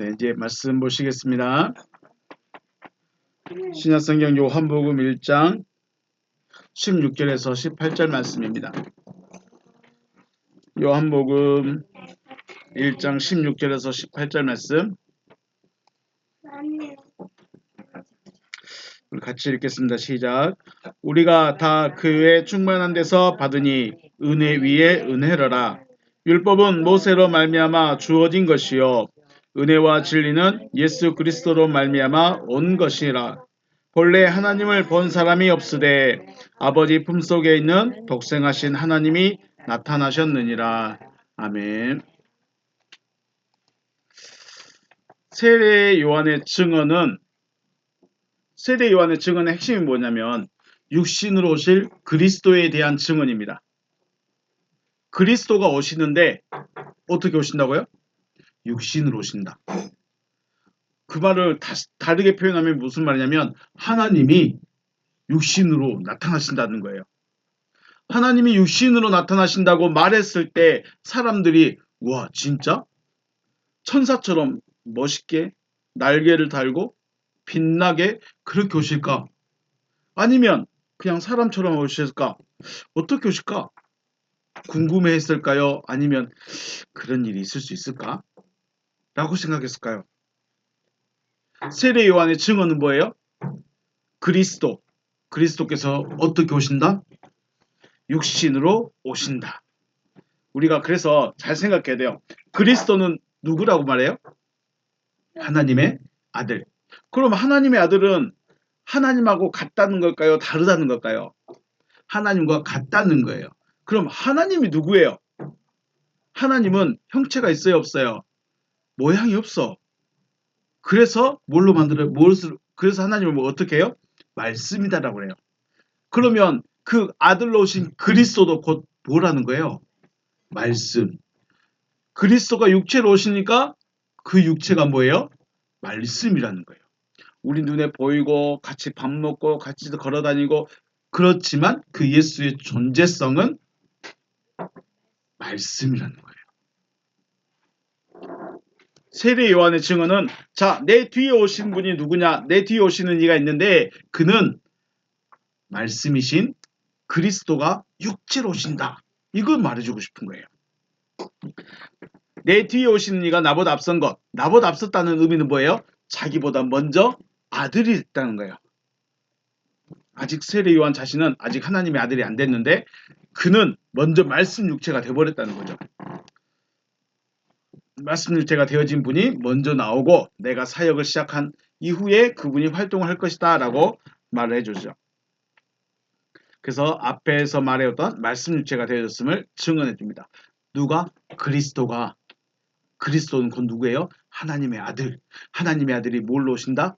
네, 이제 말씀 보시겠습니다. 신약성경 요한복음 1장 16절에서 18절 말씀입니다. 요한복음 1장 16절에서 18절 말씀 우리 같이 읽겠습니다. 시작. 우리가 다 그의 충만한 데서 받으니 은혜 위에 은혜로라. 율법은 모세로 말미암아 주어진 것이요 은혜와 진리는 예수 그리스도로 말미암아 온 것이라. 본래 하나님을 본 사람이 없으되 아버지 품속에 있는 독생하신 하나님이 나타나셨느니라. 아멘. 세례 요한의 증언의 핵심이 뭐냐면 육신으로 오실 그리스도에 대한 증언입니다. 그리스도가 오시는데 어떻게 오신다고요? 육신으로 오신다. 그 말을 다르게 표현하면 무슨 말이냐면 하나님이 육신으로 나타나신다는 거예요. 하나님이 육신으로 나타나신다고 말했을 때 사람들이 와 진짜? 천사처럼 멋있게 날개를 달고 빛나게 그렇게 오실까? 아니면 그냥 사람처럼 오실까? 어떻게 오실까? 궁금해했을까요? 아니면 그런 일이 있을 수 있을까? 라고 생각했을까요? 세례 요한의 증언은 뭐예요? 그리스도께서 어떻게 오신다? 육신으로 오신다. 우리가 그래서 잘 생각해야 돼요. 그리스도는 누구라고 말해요? 하나님의 아들. 그럼 하나님의 아들은 하나님하고 같다는 걸까요? 다르다는 걸까요? 하나님과 같다는 거예요. 그럼 하나님이 누구예요? 하나님은 형체가 있어요, 없어요? 모양이 없어. 그래서 그래서 하나님을 어떻게 해요? 말씀이다라고 해요. 그러면 그 아들로 오신 그리스도도 곧 뭐라는 거예요? 말씀. 그리스도가 육체로 오시니까 그 육체가 뭐예요? 말씀이라는 거예요. 우리 눈에 보이고 같이 밥 먹고 같이 걸어 다니고 그렇지만 그 예수의 존재성은 말씀이라는 거예요. 세례 요한의 증언은 자, 내 뒤에 오신 분이 누구냐? 내 뒤에 오시는 이가 있는데 그는 말씀이신 그리스도가 육체로 오신다. 이걸 말해주고 싶은 거예요. 내 뒤에 오시는 이가 나보다 앞선 것. 나보다 앞섰다는 의미는 뭐예요? 자기보다 먼저 아들이 있다는 거예요. 아직 세례 요한 자신은 아직 하나님의 아들이 안 됐는데 그는 먼저 말씀 육체가 되어버렸다는 거죠. 말씀 육체가 되어진 분이 먼저 나오고 내가 사역을 시작한 이후에 그분이 활동을 할 것이다 라고 말을 해주죠. 그래서 앞에서 말해왔던 말씀 육체가 되어졌음을 증언해 줍니다. 누가? 그리스도는 곧 누구예요? 하나님의 아들. 하나님의 아들이 뭘로 오신다?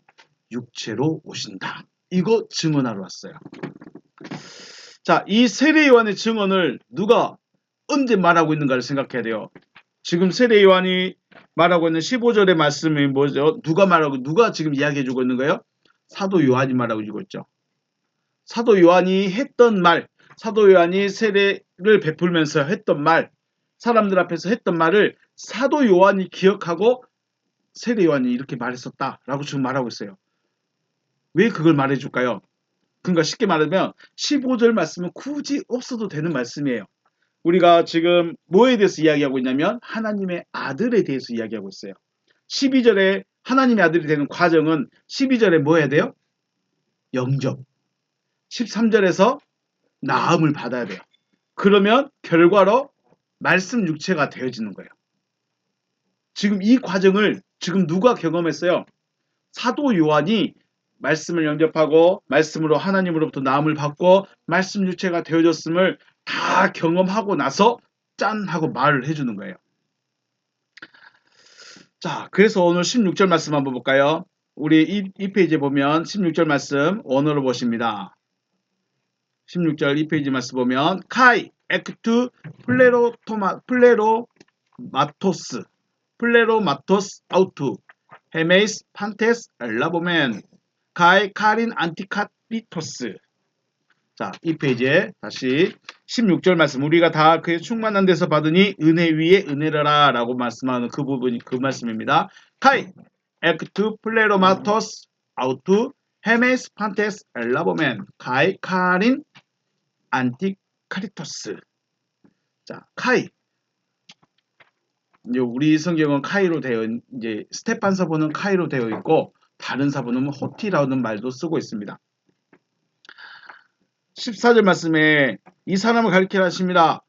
육체로 오신다. 이거 증언하러 왔어요. 자, 이 세례 요한의 증언을 누가 언제 말하고 있는가를 생각해야 돼요. 지금 세례 요한이 말하고 있는 15절의 말씀이 뭐죠? 누가 지금 이야기해주고 있는 거예요? 사도 요한이 말하고 있죠. 사도 요한이 했던 말, 사도 요한이 세례를 베풀면서 했던 말, 사람들 앞에서 했던 말을 사도 요한이 기억하고 세례 요한이 이렇게 말했었다라고 지금 말하고 있어요. 왜 그걸 말해줄까요? 그러니까 쉽게 말하면 15절 말씀은 굳이 없어도 되는 말씀이에요. 우리가 지금 뭐에 대해서 이야기하고 있냐면 하나님의 아들에 대해서 이야기하고 있어요. 12절에 하나님의 아들이 되는 과정은 12절에 뭐 해야 돼요? 영접. 13절에서 나음을 받아야 돼요. 그러면 결과로 말씀 육체가 되어지는 거예요. 지금 이 과정을 지금 누가 경험했어요? 사도 요한이 말씀을 영접하고 말씀으로 하나님으로부터 나음을 받고 말씀 육체가 되어졌음을 다 경험하고 나서 짠 하고 말을 해주는 거예요. 자, 그래서 오늘 16절 말씀 한번 볼까요? 우리 이 페이지에 보면 16절 말씀 원어로 보십니다. 16절 이 페이지 말씀 보면 카이 엑투 플레로마토스 아우투 헤메이스 판테스 엘라보멘 카이 카린 안티카리토스. 자, 이 페이지에 다시 16절 말씀 우리가 다 그의 충만한 데서 받으니 은혜 위에 은혜라 라고 말씀하는 그 부분이 그 말씀입니다. 카이 엑투 플레로마토스 아우투 헤메스 판테스 엘라보멘 카이 카린 안티카리토스. 자, 카이. 이제 우리 성경은 카이로 되어 이제 스테판 사본은 카이로 되어 있고 다른 사본은 호티라는 말도 쓰고 있습니다. 14절 말씀에 이 사람을 가리키라 하십니다.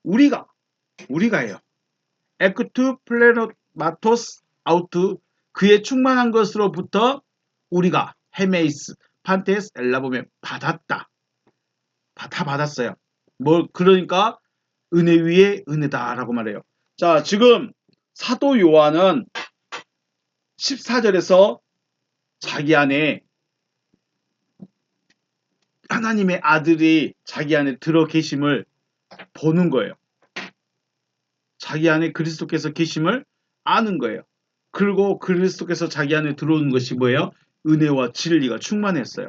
우리가예요. 에크투 플레로마토스 아우투 그의 충만한 것으로부터 우리가 헤메이스 판테스 엘라보면 받았다. 다 받았어요. 그러니까 은혜 위에 은혜다라고 말해요. 자, 지금 사도 요한은 14절에서 자기 안에 하나님의 아들이 자기 안에 들어 계심을 보는 거예요. 자기 안에 그리스도께서 계심을 아는 거예요. 그리고 그리스도께서 자기 안에 들어오는 것이 뭐예요? 은혜와 진리가 충만했어요.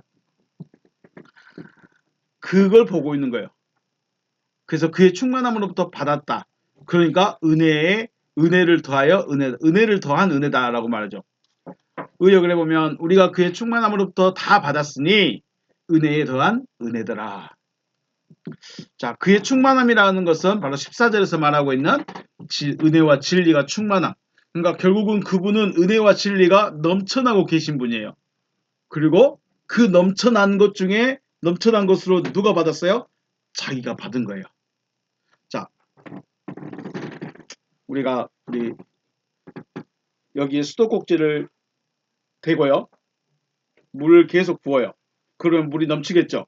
그걸 보고 있는 거예요. 그래서 그의 충만함으로부터 받았다. 그러니까 은혜를 더하여 은혜를 더한 은혜다라고 말하죠. 의역을 해보면 우리가 그의 충만함으로부터 다 받았으니 은혜에 더한 은혜더라. 자, 그의 충만함이라는 것은 바로 14절에서 말하고 있는 은혜와 진리가 충만함. 그러니까 결국은 그분은 은혜와 진리가 넘쳐나고 계신 분이에요. 그리고 그 넘쳐난 것 중에 넘쳐난 것으로 누가 받았어요? 자기가 받은 거예요. 자, 우리 여기에 수도꼭지를 대고요. 물을 계속 부어요. 그러면 물이 넘치겠죠.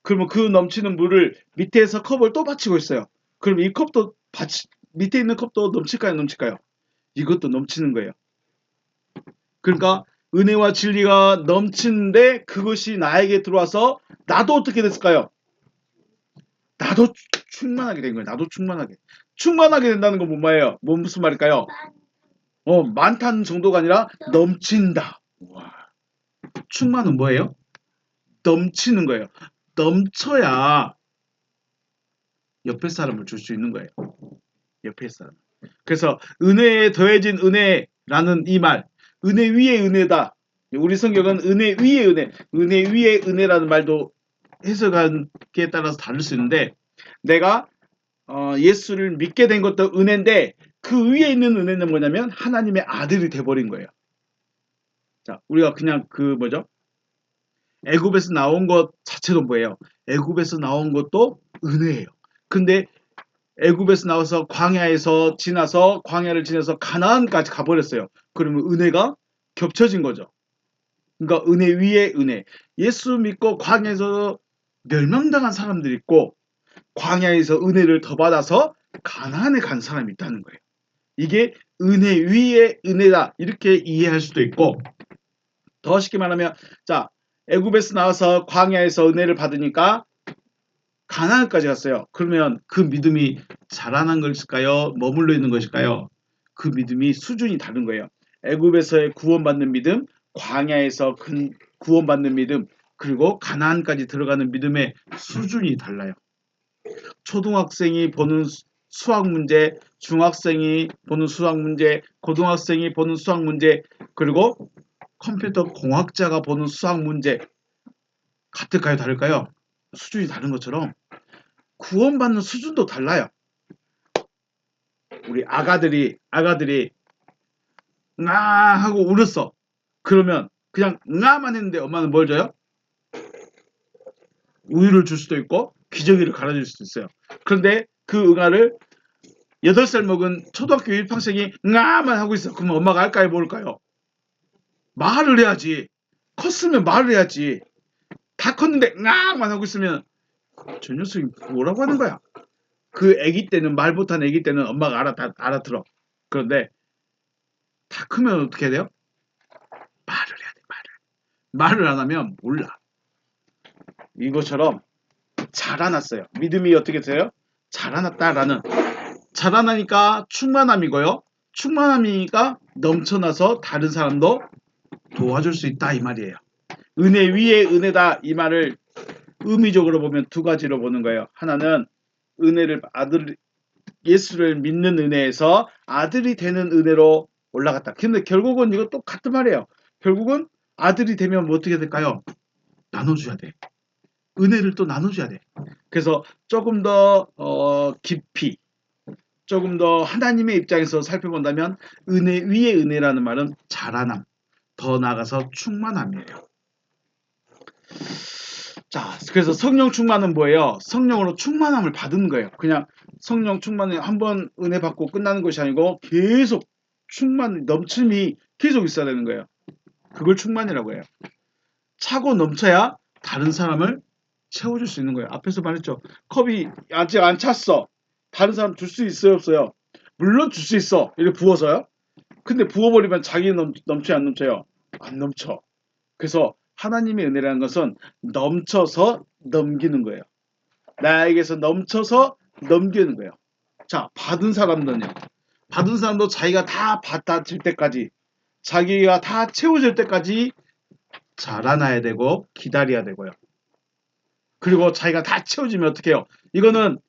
그러면 그 넘치는 물을 밑에서 컵을 또 받치고 있어요. 그럼 이 컵도 밑에 있는 컵도 넘칠까요? 넘칠까요? 이것도 넘치는 거예요. 그러니까 은혜와 진리가 넘치는데 그것이 나에게 들어와서 나도 어떻게 됐을까요? 나도 충만하게 된 거예요. 나도 충만하게. 충만하게 된다는 건 뭐예요? 무슨 말일까요? 많다는 정도가 아니라 넘친다. 와. 충만은 뭐예요? 넘치는 거예요. 넘쳐야 옆에 사람을 줄 수 있는 거예요. 옆에 사람. 그래서 은혜에 더해진 은혜라는 이 말, 은혜 위에 은혜다. 우리 성경은 은혜 위에 은혜, 은혜 위에 은혜라는 말도 해석하기에 따라서 다를 수 있는데 내가 예수를 믿게 된 것도 은혜인데 그 위에 있는 은혜는 뭐냐면 하나님의 아들이 돼버린 거예요. 자, 우리가 그냥 애굽에서 나온 것 자체도 뭐예요? 애굽에서 나온 것도 은혜예요. 근데 애굽에서 나와서 광야를 지나서 가나안까지 가버렸어요. 그러면 은혜가 겹쳐진 거죠. 그러니까 은혜 위에 은혜. 예수 믿고 광야에서 멸망당한 사람들이 있고 광야에서 은혜를 더 받아서 가나안에 간 사람이 있다는 거예요. 이게 은혜 위에 은혜다 이렇게 이해할 수도 있고 더 쉽게 말하면 자 애굽에서 나와서 광야에서 은혜를 받으니까 가나안까지 갔어요. 그러면 그 믿음이 자라난 것일까요? 머물러 있는 것일까요? 그 믿음이 수준이 다른 거예요. 애굽에서의 구원받는 믿음, 광야에서 구원받는 믿음, 그리고 가나안까지 들어가는 믿음의 수준이 달라요. 초등학생이 보는 수학 문제, 중학생이 보는 수학 문제, 고등학생이 보는 수학 문제, 그리고 컴퓨터 공학자가 보는 수학 문제 같을까요? 다를까요? 수준이 다른 것처럼 구원받는 수준도 달라요. 우리 아가들이 아 하고 울었어. 그러면 그냥 응아만 했는데 엄마는 뭘 줘요? 우유를 줄 수도 있고 기저귀를 갈아줄 수도 있어요. 그런데 그 응아를 8살 먹은 초등학교 1학생이 응아만 하고 있어. 그러면 엄마가 할까요? 뭘까요? 말을 해야지. 컸으면 말을 해야지. 다 컸는데 응아만 하고 있으면 저 녀석이 뭐라고 하는 거야? 그 아기 때는 말 못하는 아기 때는 엄마가 알아들어. 그런데 다 크면 어떻게 해야 돼요? 말을 해야 돼. 말을 안 하면 몰라. 이것처럼 자라났어요. 믿음이 어떻게 돼요? 자라났다라는 자라나니까 충만함이고요. 충만함이니까 넘쳐나서 다른 사람도 도와줄 수 있다 이 말이에요. 은혜 위에 은혜다 이 말을 의미적으로 보면 두 가지로 보는 거예요. 하나는 은혜를 아들 예수를 믿는 은혜에서 아들이 되는 은혜로 올라갔다. 근데 결국은 이거 똑같은 말이에요. 결국은 아들이 되면 뭐 어떻게 될까요? 나눠줘야 돼. 은혜를 또 나눠줘야 돼. 그래서 조금 더 깊이 조금 더 하나님의 입장에서 살펴본다면 은혜 위의 은혜라는 말은 자라남, 더 나아가서 충만함이에요. 자, 그래서 성령 충만은 뭐예요? 성령으로 충만함을 받은 거예요. 그냥 성령 충만에 한번 은혜 받고 끝나는 것이 아니고 계속 충만, 넘침이 계속 있어야 되는 거예요. 그걸 충만이라고 해요. 차고 넘쳐야 다른 사람을 채워줄 수 있는 거예요. 앞에서 말했죠. 컵이 아직 안 찼어. 다른 사람 줄 수 있어요, 없어요? 물론 줄 수 있어. 이렇게 부어서요. 근데 부어버리면 자기 넘쳐요, 안 넘쳐요? 안 넘쳐. 그래서 하나님의 은혜라는 것은 넘쳐서 넘기는 거예요. 나에게서 넘쳐서 넘기는 거예요. 자, 받은 사람들은요. 받은 사람도 자기가 다 받아질 때까지, 자기가 다 채워질 때까지 자라나야 되고 기다려야 되고요. 그리고 자기가 다 채워지면 어떻게 해요? 이거는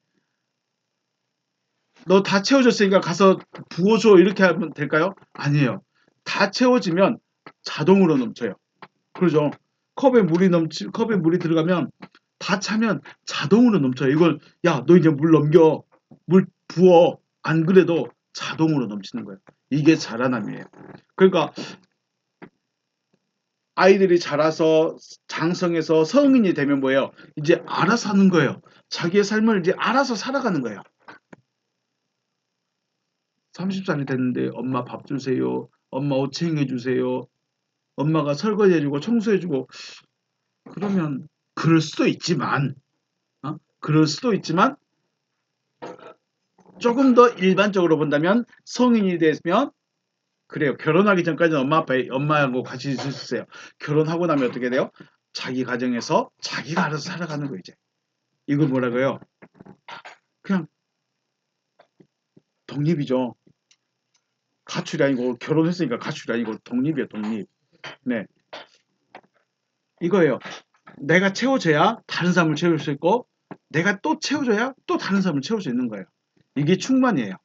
너 다 채워졌으니까 가서 부어줘 이렇게 하면 될까요? 아니에요. 다 채워지면 자동으로 넘쳐요. 그러죠. 컵에 물이 들어가면 다 차면 자동으로 넘쳐요. 이걸 야, 너 이제 물 넘겨. 물 부어. 안 그래도 자동으로 넘치는 거예요. 이게 자라남이에요. 그러니까 아이들이 자라서 장성해서 성인이 되면 뭐예요? 이제 알아서 하는 거예요. 자기의 삶을 이제 알아서 살아가는 거예요. 30살이 됐는데 엄마 밥 주세요. 엄마 옷 챙겨주세요. 엄마가 설거지해주고 청소해주고 그러면 그럴 수도 있지만 그럴 수도 있지만 조금 더 일반적으로 본다면 성인이 되면 그래요. 결혼하기 전까지는 엄마하고 같이 있을 수 있어요. 결혼하고 나면 어떻게 돼요? 자기 가정에서 자기가 알아서 살아가는 거 이제. 이거 뭐라고요? 그냥 독립이죠. 가출이 아니고 결혼했으니까 가출이 아니고 독립이에요. 독립. 네. 이거예요. 내가 채워줘야 다른 사람을 채울 수 있고 내가 또 채워줘야 또 다른 사람을 채울 수 있는 거예요. 이게 충만이에요.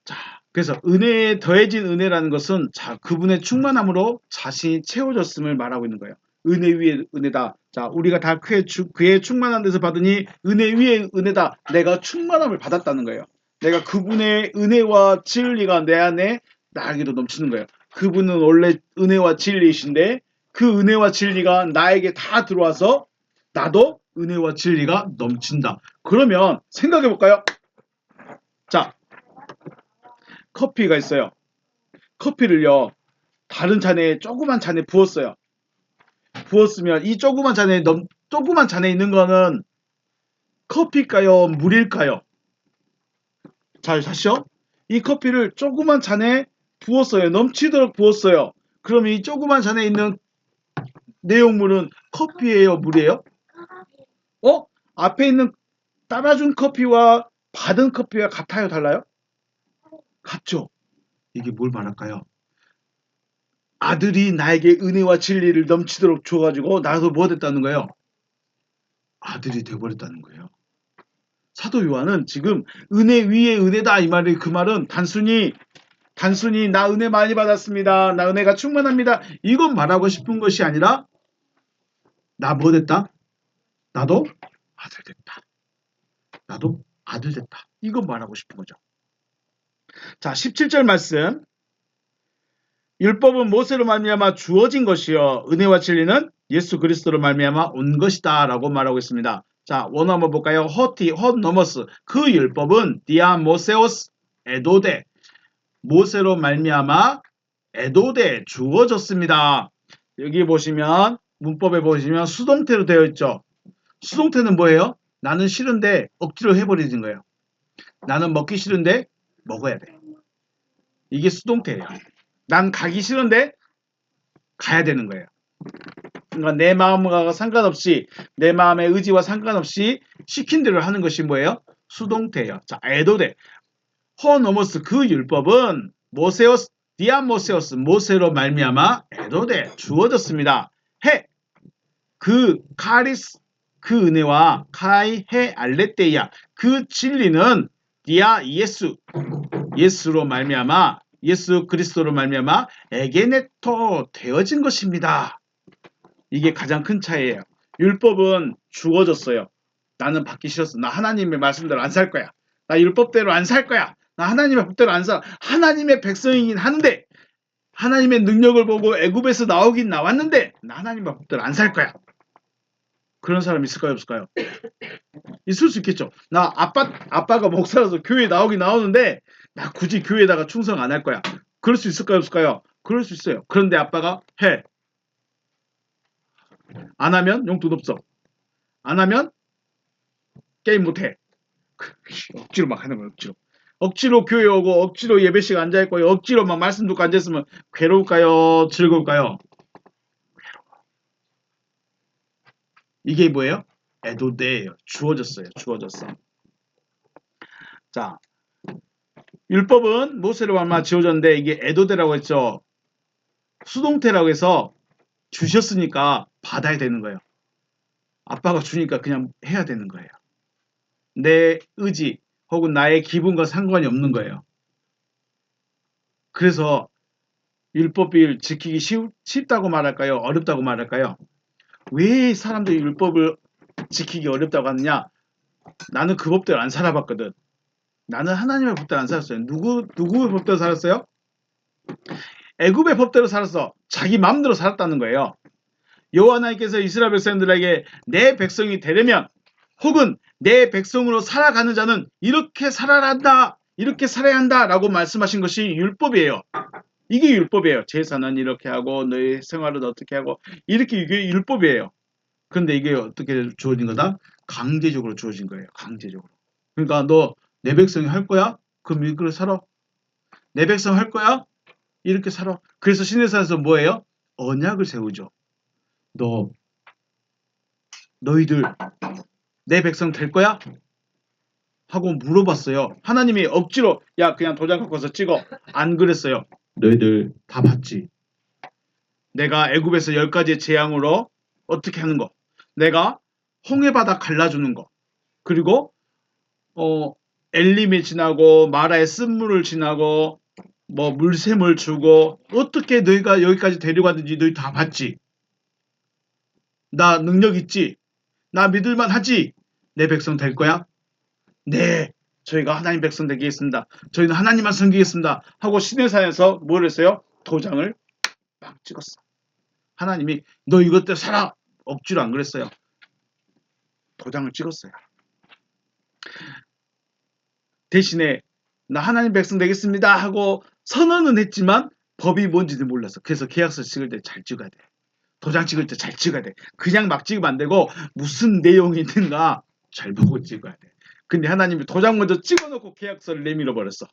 자, 그래서 은혜에 더해진 은혜라는 것은 그분의 충만함으로 자신이 채워졌음을 말하고 있는 거예요. 은혜 위에 은혜다. 자, 우리가 다 그의 충만한 데서 받으니 은혜 위에 은혜다. 내가 충만함을 받았다는 거예요. 내가 그분의 은혜와 진리가 내 안에 나에게도 넘치는 거예요. 그분은 원래 은혜와 진리이신데 그 은혜와 진리가 나에게 다 들어와서 나도 은혜와 진리가 넘친다. 그러면 생각해 볼까요? 자, 커피가 있어요. 커피를요, 다른 잔에, 조그만 잔에 부었어요. 부었으면 이 조그만 잔에 있는 거는 커피일까요? 물일까요? 잘 사시죠? 이 커피를 조그만 잔에 부었어요. 넘치도록 부었어요. 그럼 이 조그만 잔에 있는 내용물은 커피예요? 물이에요? 앞에 있는 따라준 커피와 받은 커피와 같아요? 달라요? 같죠? 이게 뭘 말할까요? 아들이 나에게 은혜와 진리를 넘치도록 줘가지고 나도 뭐 됐다는 거예요? 아들이 돼버렸다는 거예요. 사도 요한은 지금 은혜 위에 은혜다 이 말이 그 말은 단순히 나 은혜 많이 받았습니다. 나 은혜가 충만합니다. 이건 말하고 싶은 것이 아니라 나 뭐 됐다? 나도 아들 됐다. 나도 아들 됐다. 이건 말하고 싶은 거죠. 자, 17절 말씀. 율법은 모세로 말미암아 주어진 것이요 은혜와 진리는 예수 그리스도로 말미암아 온 것이다라고 말하고 있습니다. 자, 원어 한번 볼까요? 헛 너머스. 그 율법은 디아 모세오스 에도데 모세로 말미암아 에도데 주어졌습니다. 여기 보시면 문법에 보시면 수동태로 되어 있죠. 수동태는 뭐예요? 나는 싫은데 억지로 해버리는 거예요. 나는 먹기 싫은데 먹어야 돼. 이게 수동태예요. 난 가기 싫은데 가야 되는 거예요. 그러니까 내 마음과 상관없이 내 마음의 의지와 상관없이 시킨 대로 하는 것이 뭐예요? 수동태예요. 자, 에도데 호노모스 그 율법은 모세오스 디아모세오스 모세로 말미암아 에도데 주어졌습니다. 해 그 카리스 그 은혜와 카이 헤 알레테야 그 진리는 디아 예수로 말미암아 예수 그리스도로 말미암아 에게네토 되어진 것입니다. 이게 가장 큰 차이예요. 율법은 주어졌어요. 나는 받기 싫었어. 나 하나님의 말씀대로 안 살 거야. 나 율법대로 안 살 거야. 나 하나님의 법대로 안 살. 하나님의 백성이긴 한데 하나님의 능력을 보고 애굽에서 나오긴 나왔는데 나 하나님의 법대로 안 살 거야. 그런 사람 있을까요, 없을까요? 있을 수 있겠죠. 나 아빠가 목사라서 교회 나오긴 나오는데 나 굳이 교회에다가 충성 안 할 거야. 그럴 수 있을까요, 없을까요? 그럴 수 있어요. 그런데 아빠가 해. 안 하면 용돈 없어. 안 하면 게임 못 해. 억지로 막 하는 거예요, 억지로. 억지로 교회 오고 억지로 예배식 앉아있고 억지로 막 말씀 듣고 앉아있으면 괴로울까요? 즐거울까요? 이게 뭐예요? 에도데예요. 주어졌어요. 주어졌어. 자, 율법은 모세로 말미암아 지어졌는데 이게 에도데라고 했죠. 수동태라고 해서 주셨으니까 받아야 되는 거예요. 아빠가 주니까 그냥 해야 되는 거예요. 내 의지 혹은 나의 기분과 상관이 없는 거예요. 그래서 율법을 지키기 쉽다고 말할까요? 어렵다고 말할까요? 왜 사람들이 율법을 지키기 어렵다고 하느냐? 나는 그 법대로 안 살아봤거든. 나는 하나님의 법대로 안 살았어요. 누구의 법대로 살았어요? 애굽의 법대로 살았어. 자기 마음대로 살았다는 거예요. 여호와 하나님께서 이스라엘 백성들에게 내 백성이 되려면 혹은 내 백성으로 살아가는 자는 이렇게 살아야 한다. 이렇게 살아야 한다. 라고 말씀하신 것이 율법이에요. 이게 율법이에요. 제사는 이렇게 하고 너의 생활은 어떻게 하고 이렇게 이게 율법이에요. 그런데 이게 어떻게 주어진 거다? 강제적으로 주어진 거예요. 강제적으로. 그러니까 너 내 백성이 할 거야? 그럼 이렇게 살아. 내 백성 할 거야? 이렇게 살아. 그래서 시내산에서 뭐예요? 언약을 세우죠. 너희들 내 백성 될 거야? 하고 물어봤어요. 하나님이 억지로 야 그냥 도장 갖고서 찍어. 안 그랬어요. 너희들 다 봤지. 내가 애굽에서 10가지의 재앙으로 어떻게 하는 거. 내가 홍해바다 갈라주는 거. 그리고 엘림이 지나고 마라의 쓴물을 지나고 뭐 물샘을 주고 어떻게 너희가 여기까지 데려가든지 너희 다 봤지. 나 능력 있지. 나 믿을만 하지. 내 백성 될 거야? 네. 저희가 하나님 백성 되겠습니다. 저희는 하나님만 섬기겠습니다. 하고 시내산에서 뭘 했어요? 도장을 막 찍었어. 하나님이 너 이것대로 살아. 억지로 안 그랬어요. 도장을 찍었어요. 대신에 나 하나님 백성 되겠습니다 하고 선언은 했지만 법이 뭔지도 몰랐어. 그래서 계약서 찍을 때 잘 찍어야 돼. 도장 찍을 때 잘 찍어야 돼. 그냥 막 찍으면 안 되고 무슨 내용이 있는가 잘 보고 찍어야 돼. 근데 하나님이 도장 먼저 찍어놓고 계약서를 내밀어 버렸어.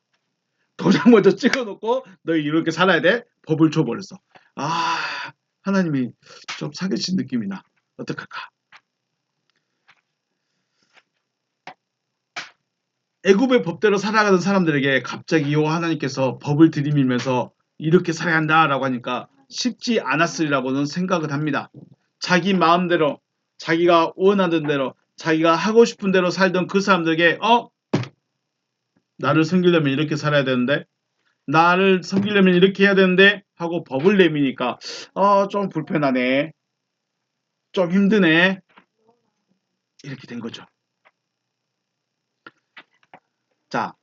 도장 먼저 찍어놓고 너희 이렇게 살아야 돼. 법을 줘버렸어. 아 하나님이 좀 사기친 느낌이 나. 어떡할까? 애굽의 법대로 살아가던 사람들에게 갑자기 여호와 하나님께서 법을 들이밀면서 이렇게 살아야 한다라고 하니까 쉽지 않았으리라고는 생각을 합니다. 자기 마음대로 자기가 원하는 대로 자기가 하고 싶은 대로 살던 그 사람들에게 나를 섬기려면 이렇게 살아야 되는데 나를 섬기려면 이렇게 해야 되는데 하고 법을 내미니까 좀 불편하네. 좀 힘드네. 이렇게 된 거죠. 자,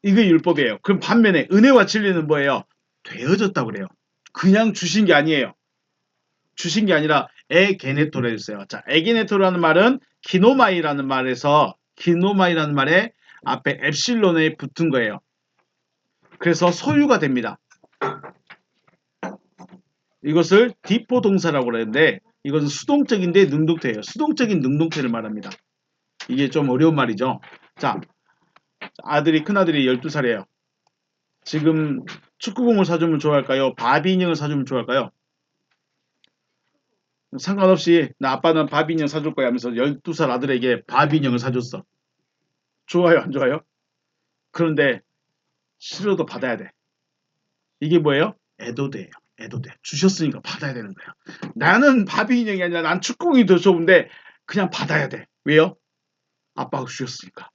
이게 율법이에요. 그럼 반면에 은혜와 진리는 뭐예요? 되어졌다고 그래요. 그냥 주신 게 아니에요. 주신 게 아니라 에게네토라 했어요. 자, 에게네토라는 말은 기노마이라는 말에서 기노마이라는 말에 앞에 엡실론에 붙은 거예요. 그래서 소유가 됩니다. 이것을 디포 동사라고 그러는데 이것은 수동적인데 능동태예요. 수동적인 능동태를 말합니다. 이게 좀 어려운 말이죠. 자, 큰아들이 12살이에요. 지금 축구공을 사주면 좋아할까요? 바비 인형을 사주면 좋아할까요? 상관없이 나 아빠는 바비 인형 사줄 거야 하면서 12살 아들에게 바비 인형을 사줬어. 좋아요, 안 좋아요? 그런데 싫어도 받아야 돼. 이게 뭐예요? 애도돼요. 애도돼. 주셨으니까 받아야 되는 거예요. 나는 바비 인형이 아니라 난 축구공이 더 좋은데 그냥 받아야 돼. 왜요? 아빠가 주셨으니까.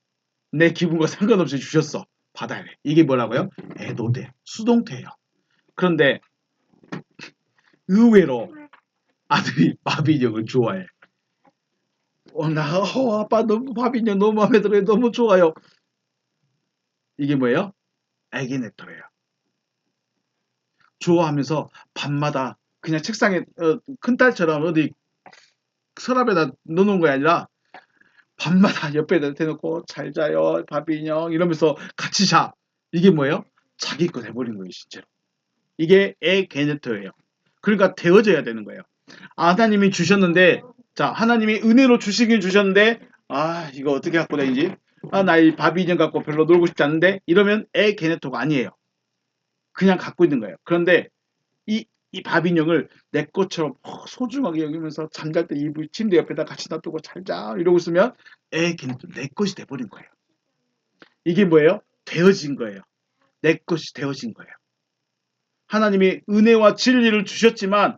내 기분과 상관없이 주셨어. 받아야 돼. 이게 뭐라고요? 애도돼. 수동태예요. 그런데 의외로 아들이 바비인형을 좋아해. 아빠 너무 바비인형 너무 마음에 들어요. 너무 좋아요. 이게 뭐예요? 애기네토예요. 좋아하면서 밤마다 그냥 책상에 큰딸처럼 어디 서랍에다 넣어놓은 게 아니라 밤마다 옆에다 대놓고 잘 자요 바비인형 이러면서 같이 자. 이게 뭐예요? 자기 것 해버린 거예요 실제로. 이게 애게네토예요. 그러니까 되어져야 되는 거예요. 하나님이 주셨는데 자 하나님이 은혜로 주시긴 주셨는데 이거 어떻게 갖고 다니지? 나 이 바비인형 갖고 별로 놀고 싶지 않은데 이러면 애게네토가 아니에요. 그냥 갖고 있는 거예요. 그런데 이 바비인형을 내 것처럼 소중하게 여기면서 잠잘 때 이불 침대 옆에다 같이 놔두고 잘 자 이러고 있으면 걔네도 내 것이 돼버린 거예요. 이게 뭐예요? 되어진 거예요. 내 것이 되어진 거예요. 하나님이 은혜와 진리를 주셨지만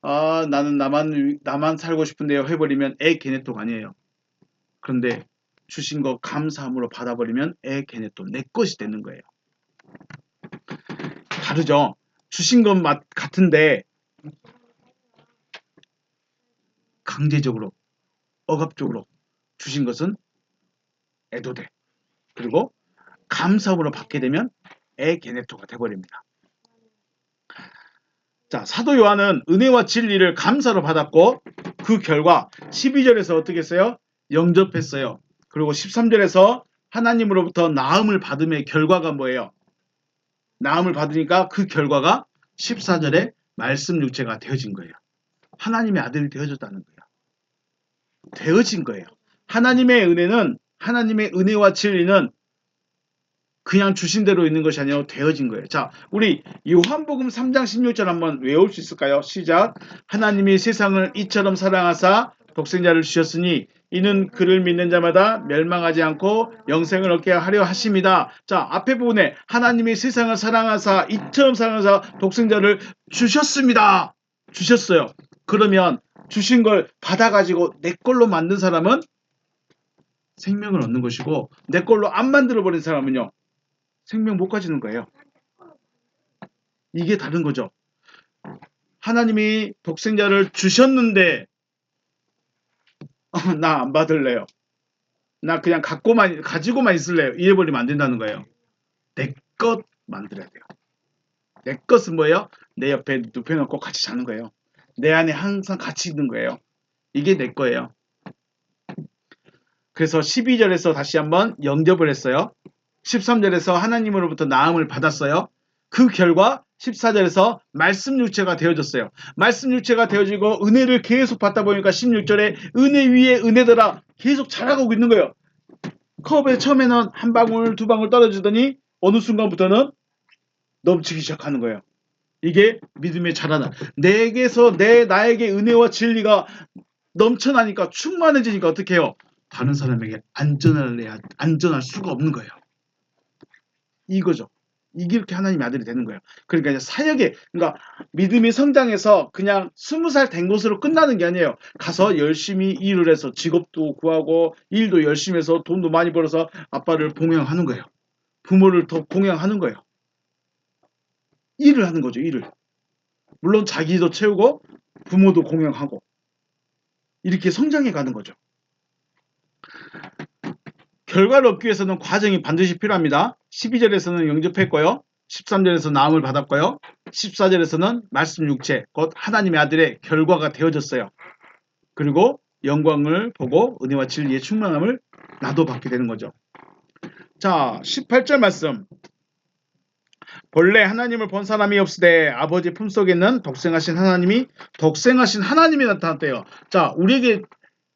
나는 나만 살고 싶은데요 해버리면 걔네도 아니에요. 그런데 주신 거 감사함으로 받아버리면 걔네도 내 것이 되는 거예요. 다르죠? 주신 건 같은데 강제적으로 억압적으로 주신 것은 애도돼. 그리고 감사함으로 받게 되면 애게네토가 돼버립니다. 자, 사도 요한은 은혜와 진리를 감사로 받았고 그 결과 12절에서 어떻게 했어요? 영접했어요. 그리고 13절에서 하나님으로부터 나음을 받음의 결과가 뭐예요? 나음을 받으니까 그 결과가 14절에 말씀 육체가 되어진 거예요. 하나님의 아들이 되어졌다는 거예요. 되어진 거예요. 하나님의 은혜는 하나님의 은혜와 진리는 그냥 주신 대로 있는 것이 아니라 되어진 거예요. 자, 우리 요한복음 3장 16절 한번 외울 수 있을까요? 시작. 하나님이 세상을 이처럼 사랑하사 독생자를 주셨으니 이는 그를 믿는 자마다 멸망하지 않고 영생을 얻게 하려 하심이다. 자, 앞에 부분에 하나님이 세상을 사랑하사 이처럼 사랑하사 독생자를 주셨습니다. 주셨어요. 그러면 주신 걸 받아가지고 내 걸로 만든 사람은 생명을 얻는 것이고 내 걸로 안 만들어버린 사람은요. 생명 못 가지는 거예요. 이게 다른 거죠. 하나님이 독생자를 주셨는데 나 안 받을래요. 나 그냥 가지고만 있을래요. 이래버리면 안 된다는 거예요. 내 것 만들어야 돼요. 내 것은 뭐예요? 내 옆에 눕혀놓고 같이 자는 거예요. 내 안에 항상 같이 있는 거예요. 이게 내 거예요. 그래서 12절에서 다시 한번 영접을 했어요. 13절에서 하나님으로부터 나음을 받았어요. 그 결과 14절에서 말씀 육체가 되어졌어요. 말씀 육체가 되어지고 은혜를 계속 받다 보니까 16절에 은혜 위에 은혜더라 계속 자라가고 있는 거예요. 컵에 처음에는 한 방울 두 방울 떨어지더니 어느 순간부터는 넘치기 시작하는 거예요. 이게 믿음의 자라나. 내게서 나에게 은혜와 진리가 넘쳐나니까 충만해지니까 어떻게 해요? 다른 사람에게 안전할 수가 없는 거예요. 이거죠. 이게 이렇게 하나님의 아들이 되는 거예요. 그러니까 이제 사역에, 그러니까 믿음이 성장해서 그냥 20살 된 것으로 끝나는 게 아니에요. 가서 열심히 일을 해서 직업도 구하고 일도 열심히 해서 돈도 많이 벌어서 아빠를 봉양하는 거예요. 부모를 더 봉양하는 거예요. 일을 하는 거죠. 일을. 물론 자기도 채우고 부모도 공양하고 이렇게 성장해 가는 거죠. 결과를 얻기 위해서는 과정이 반드시 필요합니다. 12절에서는 영접했고요. 13절에서 나음을 받았고요. 14절에서는 말씀 육체, 곧 하나님의 아들의 결과가 되어졌어요. 그리고 영광을 보고 은혜와 진리의 충만함을 나도 받게 되는 거죠. 자, 18절 말씀. 본래 하나님을 본 사람이 없으되 아버지 품속에 있는 독생하신 하나님이 나타났대요. 자, 우리에게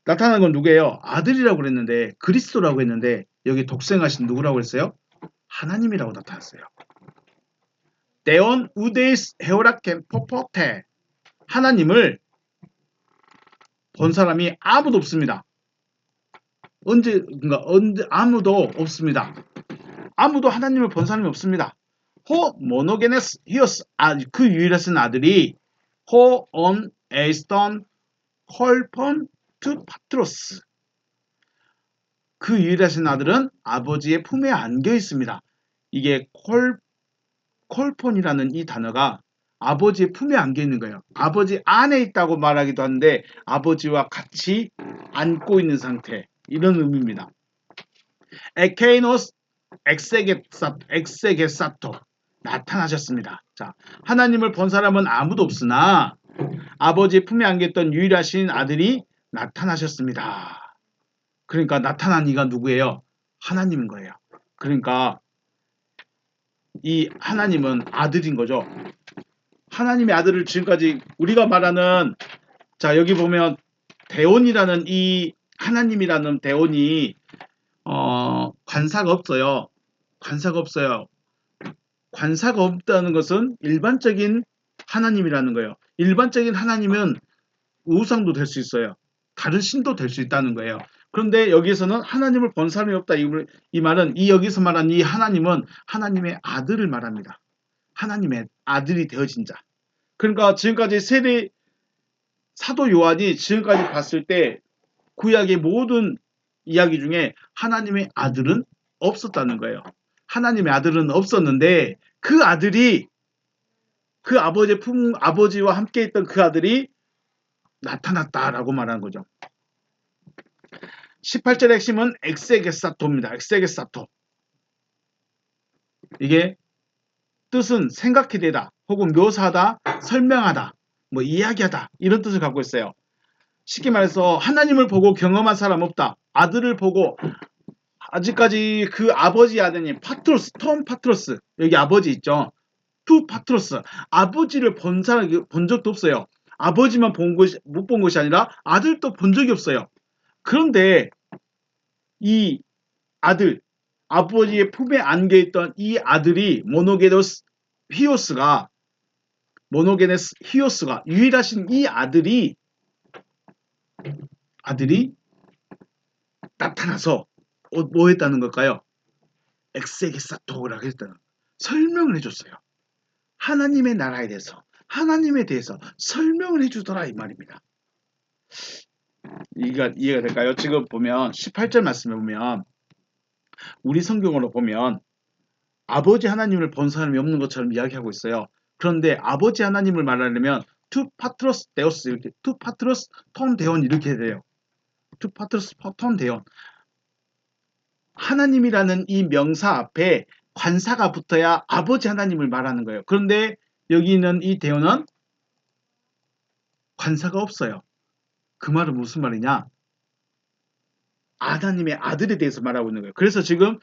나타난 건 누구예요? 아들이라고 그랬는데 그리스도라고 했는데 여기 독생하신 누구라고 했어요? 하나님이라고 나타났어요. 데온 우데이스 헤오라켄 포포테 하나님을 본 사람이 아무도 없습니다. 언제 아무도 없습니다. 아무도 하나님을 본 사람이 없습니다. 호 모노게네스 히오스 그 유일하신 아들이 호 온 에이스턴 헐폰 투 파트로스. 그 유일하신 아들은 아버지의 품에 안겨 있습니다. 이게 콜폰이라는 이 단어가 아버지의 품에 안겨 있는 거예요. 아버지 안에 있다고 말하기도 하는데 아버지와 같이 안고 있는 상태, 이런 의미입니다. 에케이노스 엑세게사토 나타나셨습니다. 자, 하나님을 본 사람은 아무도 없으나 아버지의 품에 안겼던 유일하신 아들이 나타나셨습니다. 그러니까 나타난 이가 누구예요? 하나님인 거예요. 그러니까 이 하나님은 아들인 거죠. 하나님의 아들을 지금까지 우리가 말하는, 자, 여기 보면 대온이라는 이 하나님이라는 대온이 관사가 없어요. 관사가 없어요. 관사가 없다는 것은 일반적인 하나님이라는 거예요. 일반적인 하나님은 우상도 될 수 있어요. 다른 신도 될 수 있다는 거예요. 그런데 여기에서는 하나님을 본 사람이 없다. 이 말은, 이 여기서 말하는 이 하나님은 하나님의 아들을 말합니다. 하나님의 아들이 되어진 자. 그러니까 지금까지 세례 사도 요한이 지금까지 봤을 때 구약의 모든 이야기 중에 하나님의 아들은 없었다는 거예요. 하나님의 아들은 없었는데 그 아들이, 그 아버지와 함께 있던 그 아들이 나타났다라고 말하는 거죠. 18절의 핵심은 엑세게사토입니다. 엑세게사토. 이게 뜻은 생각해내다, 혹은 묘사하다, 설명하다, 뭐 이야기하다, 이런 뜻을 갖고 있어요. 쉽게 말해서 하나님을 보고 경험한 사람 없다. 아들을 보고, 아직까지 그 아버지 아드님 파트로스, 톰 파트로스, 여기 아버지 있죠. 투 파트로스, 아버지를 본 사람이 본 적도 없어요. 아버지만 못 본 것이 아니라 아들도 본 적이 없어요. 그런데 이 아들, 아버지의 품에 안겨있던 이 아들이 모노게네스 히오스가 유일하신 이 아들이 나타나서 뭐 했다는 걸까요? 엑세게사토라고 했다는, 설명을 해줬어요. 하나님의 나라에 대해서, 하나님에 대해서 설명을 해주더라, 이 말입니다. 이해가 될까요? 지금 보면 18절 말씀에 보면, 우리 성경으로 보면 아버지 하나님을 본 사람이 없는 것처럼 이야기하고 있어요. 그런데 아버지 하나님을 말하려면 투 파트로스 데오스, 이렇게 투 파트로스 톤 데온, 이렇게 돼요. 투 파트로스 톤 데온. 하나님이라는 이 명사 앞에 관사가 붙어야 아버지 하나님을 말하는 거예요. 그런데 여기 있는 이 데온은 관사가 없어요. 그 말은 무슨 말이냐? 하나님의 아들에 대해서 말하고 있는 거예요. 그래서 지금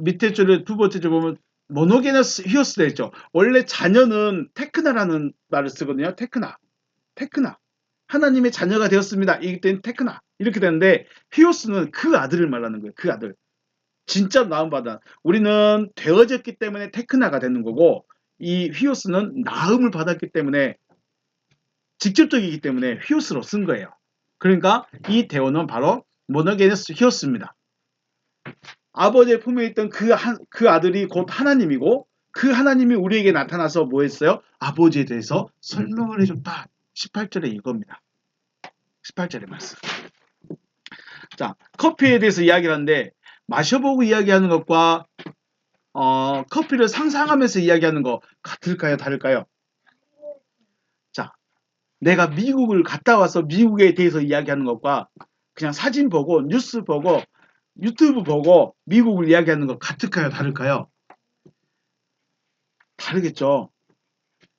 밑에 줄에 두 번째 줄 보면 모노게네스 히오스가 있죠. 원래 자녀는 테크나라는 말을 쓰거든요. 테크나. 하나님의 자녀가 되었습니다. 이기 때문에 테크나, 이렇게 되는데 히오스는 그 아들을 말하는 거예요. 그 아들. 진짜 낳음받아. 우리는 되어졌기 때문에 테크나가 되는 거고, 이 히오스는 낳음을 받았기 때문에, 직접적이기 때문에 히오스로 쓴 거예요. 그러니까 이 대원은 바로 모노게네스 히오스입니다. 아버지의 품에 있던 그 아들이 곧 하나님이고, 그 하나님이 우리에게 나타나서 뭐 했어요? 아버지에 대해서 설명을 해줬다. 18절에 이겁니다. 18절의 말씀. 자, 커피에 대해서 이야기를 하는데, 마셔보고 이야기하는 것과 커피를 상상하면서 이야기하는 거 같을까요? 다를까요? 자, 내가 미국을 갔다 와서 미국에 대해서 이야기하는 것과 그냥 사진 보고 뉴스 보고 유튜브 보고 미국을 이야기하는 것 같을까요? 다를까요? 다르겠죠.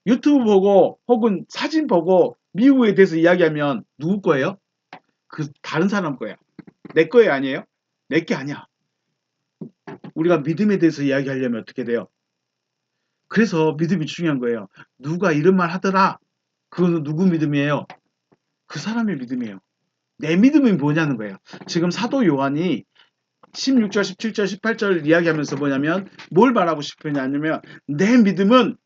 유튜브 보고 혹은 사진 보고 미국에 대해서 이야기하면 누구 거예요? 그 다른 사람 거예요. 내 거예요, 아니에요? 내 게 아니야. 우리가 믿음에 대해서 이야기하려면 어떻게 돼요? 그래서 믿음이 중요한 거예요. 누가 이런 말 하더라. 그거는 누구 믿음이에요? 그 사람의 믿음이에요. 내 믿음이 뭐냐는 거예요. 지금 사도 요한이 16절, 17절, 18절 이야기하면서 뭐냐면 뭘 말하고 싶으냐면, 내 믿음은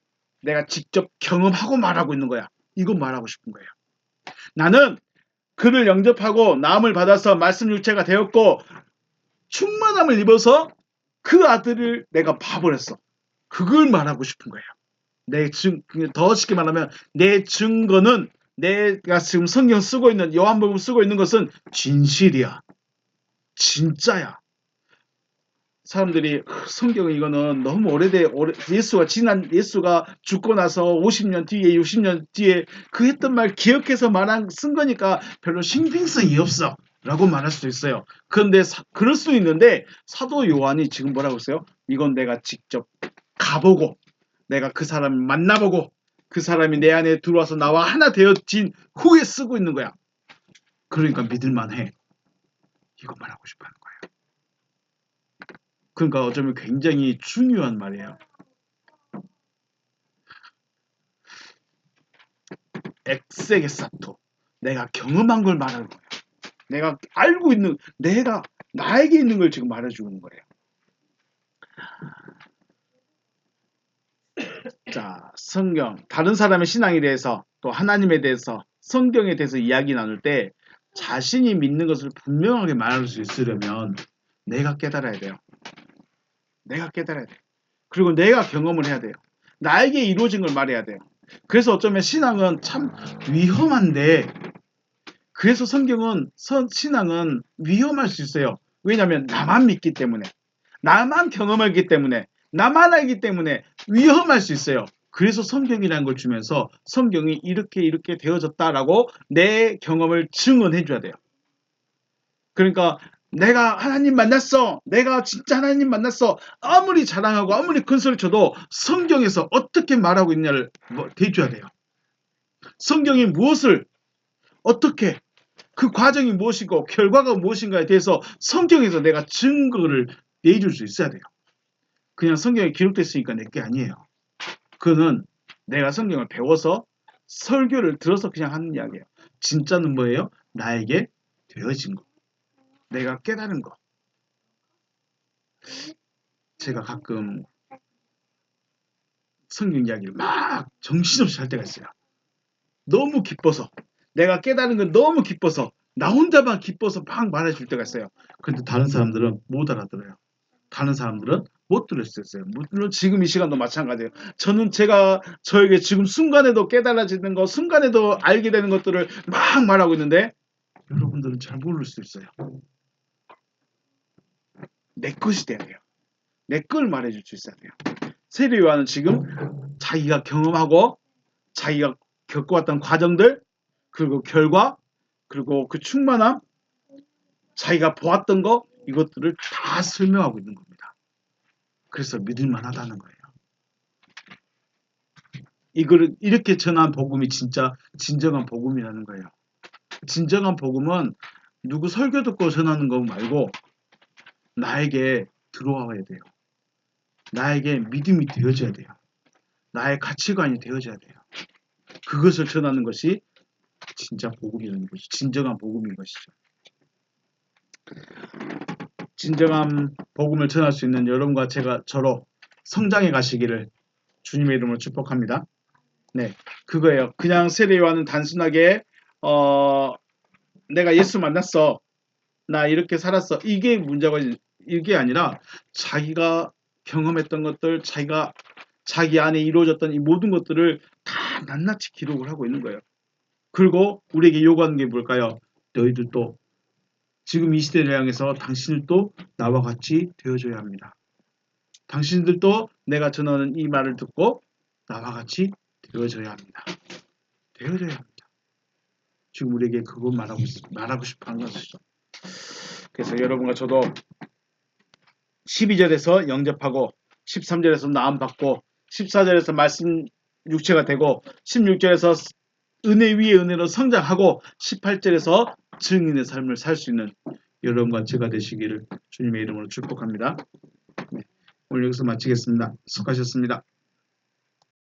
내가 직접 경험하고 말하고 있는 거야. 이건 말하고 싶은 거예요. 나는 그를 영접하고 나음을 받아서 말씀 육체가 되었고 충만함을 입어서 그 아들을 내가 봐버렸어. 그걸 말하고 싶은 거예요. 더 쉽게 말하면 내 증거는 내가 지금 성경 쓰고 있는 요한복음 쓰고 있는 것은 진실이야. 진짜야. 사람들이 성경 이거는 너무 예수가 죽고 나서 50년 뒤에 60년 뒤에 그 했던 말 기억해서 쓴 거니까 별로 신빙성이 없어 라고 말할 수도 있어요. 그런데 그럴 수 있는데 사도 요한이 지금 뭐라고 했어요? 이건 내가 직접 가보고 내가 그 사람을 만나보고 그 사람이 내 안에 들어와서 나와 하나 되어진 후에 쓰고 있는 거야. 그러니까 믿을만해. 이거 말하고 싶어 하는 거예요. 그러니까 어쩌면 굉장히 중요한 말이에요. 엑세게사토. 내가 경험한 걸 말하는 거예요. 내가 알고 있는, 나에게 있는 걸 지금 말해주는 거예요. 자, 성경, 다른 사람의 신앙에 대해서 또 하나님에 대해서 성경에 대해서 이야기 나눌 때 자신이 믿는 것을 분명하게 말할 수 있으려면 내가 깨달아야 돼요. 내가 깨달아야 돼요. 그리고 내가 경험을 해야 돼요. 나에게 이루어진 걸 말해야 돼요. 그래서 어쩌면 신앙은 참 위험한데 그래서 신앙은 위험할 수 있어요. 왜냐하면 나만 믿기 때문에 나만 경험하기 때문에 나만 알기 때문에 위험할 수 있어요. 그래서 성경이라는 걸 주면서 성경이 이렇게 되어졌다라고 내 경험을 증언해 줘야 돼요. 그러니까 내가 하나님 만났어. 내가 진짜 하나님 만났어. 아무리 자랑하고 아무리 큰 소리 쳐도 성경에서 어떻게 말하고 있냐를 대줘야 돼요. 성경이 무엇을 어떻게 그 과정이 무엇이고 결과가 무엇인가에 대해서 성경에서 내가 증거를 내줄 수 있어야 돼요. 그냥 성경에 기록됐으니까 내 게 아니에요. 그거는 내가 성경을 배워서 설교를 들어서 그냥 하는 이야기예요. 진짜는 뭐예요? 나에게 되어진 거. 내가 깨달은 거. 제가 가끔 성경 이야기를 막 정신없이 할 때가 있어요. 너무 기뻐서. 내가 깨달은 건 너무 기뻐서. 나 혼자만 기뻐서 막 말해줄 때가 있어요. 그런데 다른 사람들은 못 알아들어요. 다른 사람들은 못 들을 수 있어요. 물론 지금 이 시간도 마찬가지예요. 저는 저에게 지금 순간에도 깨달아지는 거, 순간에도 알게 되는 것들을 막 말하고 있는데 여러분들은 잘 모를 수 있어요. 내 것이 돼야 돼요. 내 걸 말해줄 수 있어야 돼요. 세례 요한은 지금 자기가 경험하고 자기가 겪어왔던 과정들 그리고 결과 그리고 그 충만함 자기가 보았던 거 이것들을 다 설명하고 있는 겁니다. 그래서 믿을만하다는 거예요. 이거를 이렇게 전한 복음이 진짜 진정한 복음이라는 거예요. 진정한 복음은 누구 설교 듣고 전하는 거 말고 나에게 들어와야 돼요. 나에게 믿음이 되어져야 돼요. 나의 가치관이 되어져야 돼요. 그것을 전하는 것이 진짜 복음이라는 것이 진정한 복음인 것이죠. 진정한 복음을 전할 수 있는 여러분과 저로 성장해 가시기를 주님의 이름으로 축복합니다. 네, 그거예요. 그냥 세례 요한은 단순하게 내가 예수 만났어. 나 이렇게 살았어. 이게 문제가 이게 아니라 자기가 경험했던 것들, 자기 안에 이루어졌던 이 모든 것들을 다 낱낱이 기록을 하고 있는 거예요. 그리고 우리에게 요구하는 게 뭘까요? 너희들도 지금 이 시대를 향해서 당신들도 나와 같이 되어줘야 합니다. 당신들도 내가 전하는 이 말을 듣고 나와 같이 되어줘야 합니다. 되어줘야 합니다. 지금 우리에게 그거 말하고 싶어 하는 것이죠. 그래서 여러분과 저도 12절에서 영접하고 13절에서 나음받고 14절에서 말씀 육체가 되고 16절에서 은혜 위에 은혜로 성장하고 18절에서 증인의 삶을 살 수 있는 여러분과 제가 되시기를 주님의 이름으로 축복합니다. 네, 오늘 여기서 마치겠습니다. 수고하셨습니다.